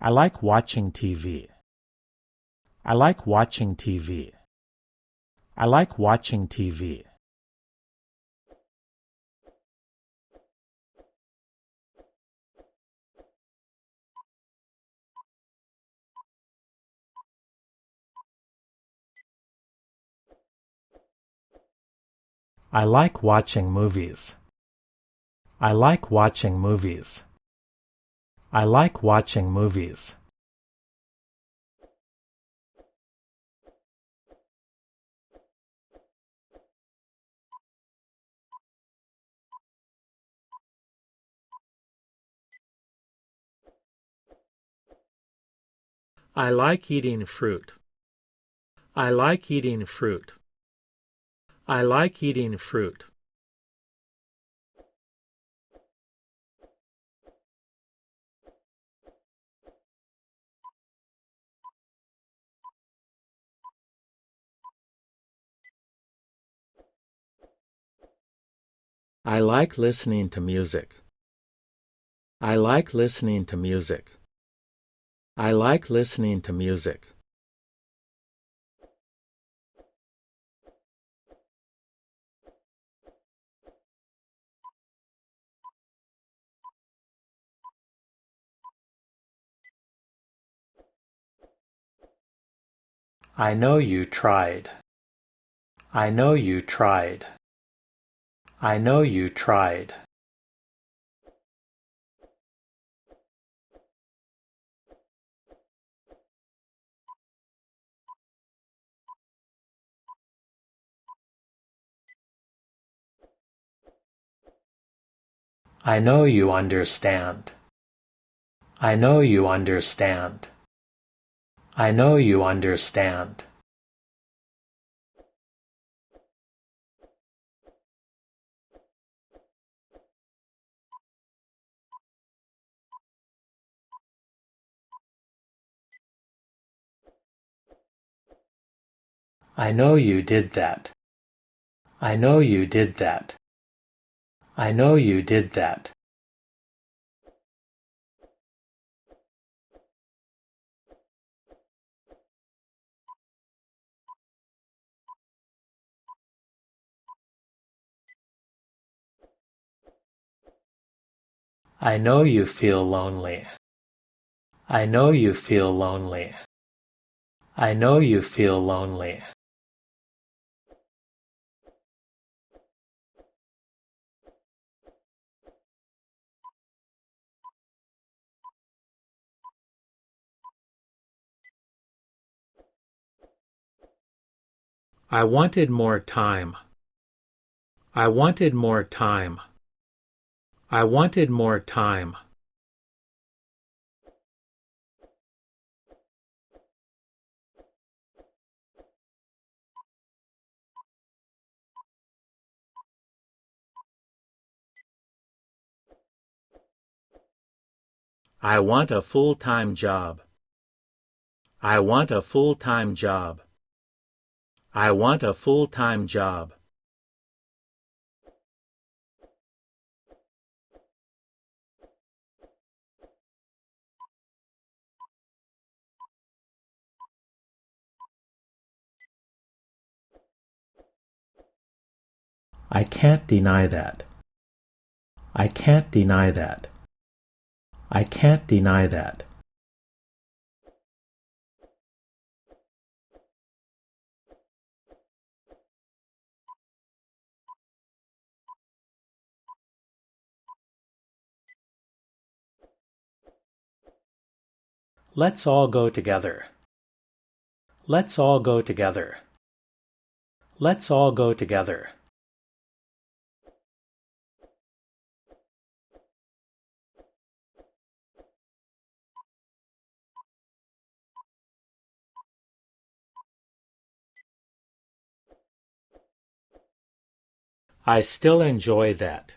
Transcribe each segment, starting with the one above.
I like watching TV. I like watching TV. I like watching TV. I like watching movies. I like watching movies. I like watching movies. I like eating fruit. I like eating fruit. I like eating fruit. I like listening to music. I like listening to music. I like listening to music. I know you tried. I know you tried. I know you tried. I know you understand. I know you understand. I know you understand. I know you did that. I know you did that. I know you did that. I know you feel lonely. I know you feel lonely. I know you feel lonely. I wanted more time. I wanted more time. I wanted more time. I want a full-time job. I want a full-time job. I want a full-time job. I can't deny that. I can't deny that. I can't deny that. Let's all go together. Let's all go together. Let's all go together. I still enjoy that.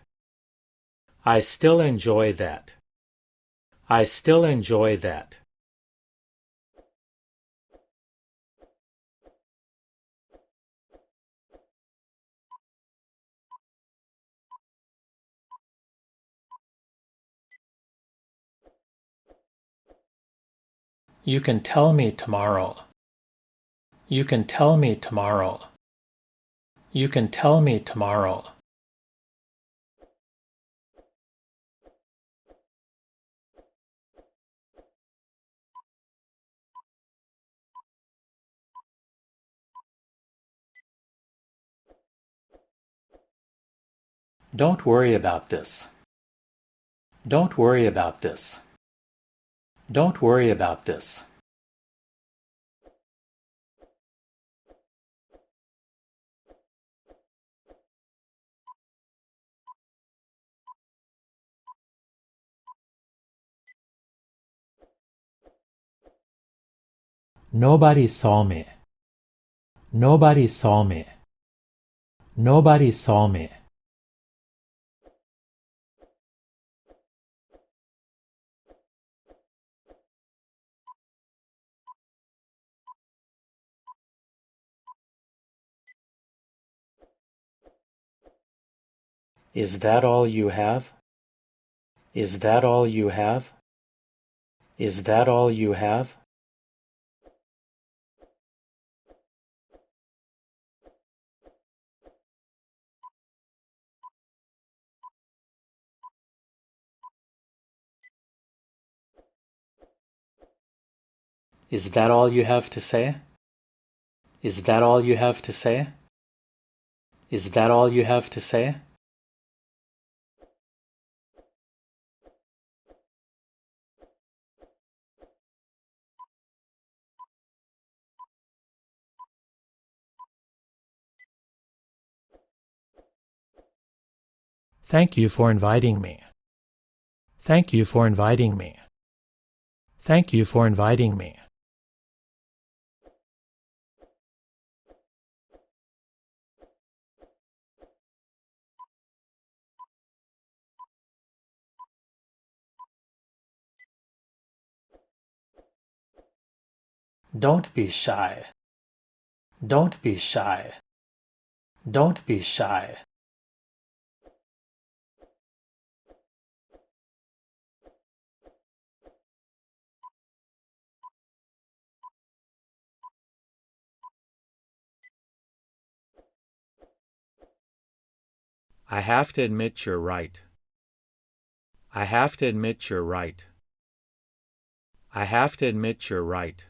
I still enjoy that. I still enjoy that. You can tell me tomorrow. You can tell me tomorrow. You can tell me tomorrow. Don't worry about this. Don't worry about this. Don't worry about this. Nobody saw me. Nobody saw me. Nobody saw me. Is that all you have? Is that all you have? Is that all you have? Is that all you have to say? Is that all you have to say? Is that all you have to say? Thank you for inviting me. Thank you for inviting me. Thank you for inviting me. Don't be shy. Don't be shy. Don't be shy. I have to admit you're right. I have to admit you're right. I have to admit you're right.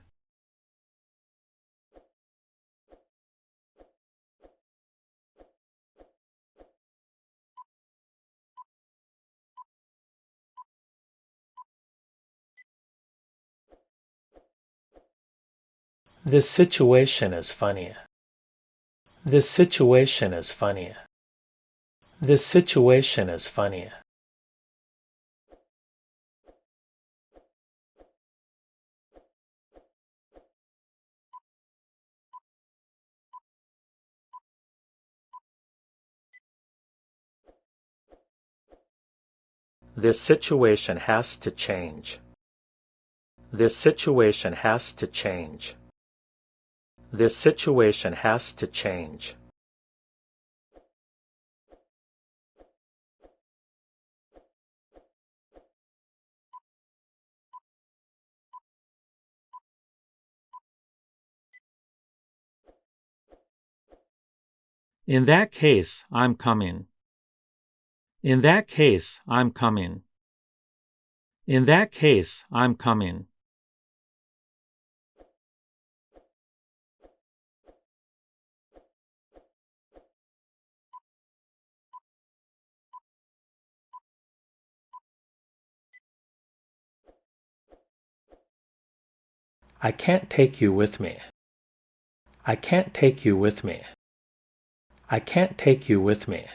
This situation is funny. This situation is funny. This situation is funny. This situation has to change. This situation has to change. This situation has to change. In that case, I'm coming. In that case, I'm coming. In that case, I'm coming. I can't take you with me. I can't take you with me. I can't take you with me.